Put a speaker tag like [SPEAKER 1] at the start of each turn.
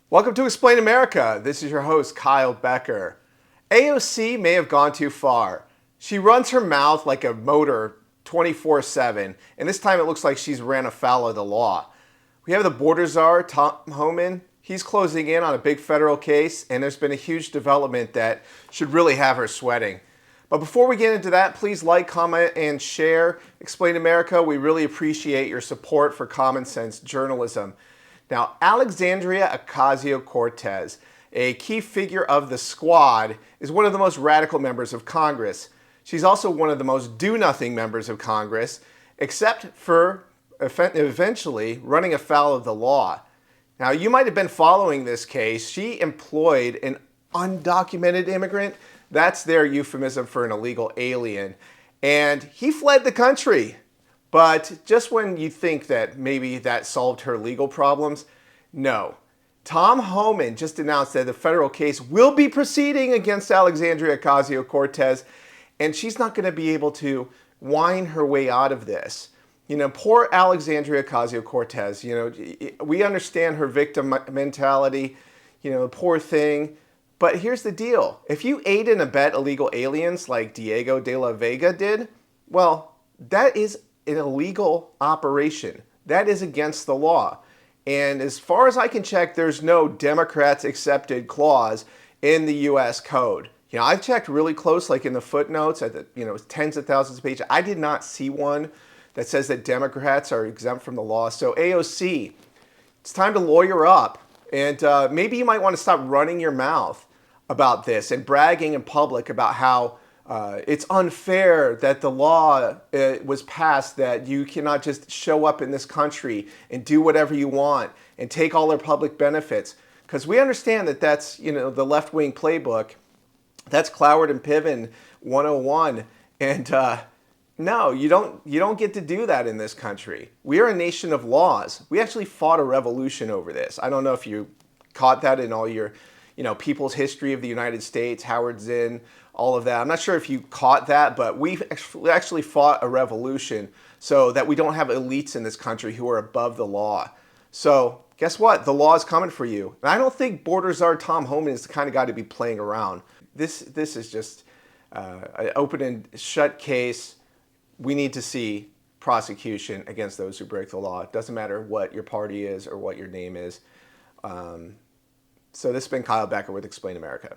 [SPEAKER 1] Welcome to Explain America. This is your host, Kyle Becker. AOC may have gone too far. She runs her mouth like a motor 24/7, and this time it looks like she's ran afoul of the law. We have the border czar, Tom Homan. He's closing in on a big federal case, and there's been a huge development that should really have her sweating. But before we get into that, please like, comment, and share Explain America. We really appreciate your support for common sense journalism. Now, Alexandria Ocasio-Cortez, a key figure of the squad, is one of the most radical members of Congress. She's also one of the most do-nothing members of Congress, except for eventually running afoul of the law. Now, you might have been following this case. She employed an undocumented immigrant. That's their euphemism for an illegal alien. And he fled the country. But just when you think that maybe that solved her legal problems, no. Tom Homan just announced that the federal case will be proceeding against Alexandria Ocasio-Cortez, and she's not going to be able to whine her way out of this. You know, poor Alexandria Ocasio-Cortez, we understand her victim mentality, poor thing. But here's the deal. If you aid and abet illegal aliens like Diego de la Vega did, well, that is an illegal operation. That is against the law. And as far as I can check, there's no Democrats accepted clause in the U.S. code. I've checked really close, like in the footnotes at the, tens of thousands of pages. I did not see one that says that Democrats are exempt from the law. So AOC, it's time to lawyer up. And maybe you might want to stop running your mouth about this and bragging in public about how it's unfair that the law was passed, that you cannot just show up in this country and do whatever you want and take all their public benefits. Because we understand that that's, the left-wing playbook. That's Cloward and Piven 101. And no, you don't get to do that in this country. We are a nation of laws. We actually fought a revolution over this. I don't know if you caught that in all your people's history of the United States, Howard Zinn, all of that. I'm not sure if you caught that, but we actually fought a revolution so that we don't have elites in this country who are above the law. So guess what? The law is coming for you. And I don't think border czar Tom Homan is the kind of guy to be playing around. This is just an open and shut case. We need to see prosecution against those who break the law. It doesn't matter what your party is or what your name is. So this has been Kyle Becker with Explain America.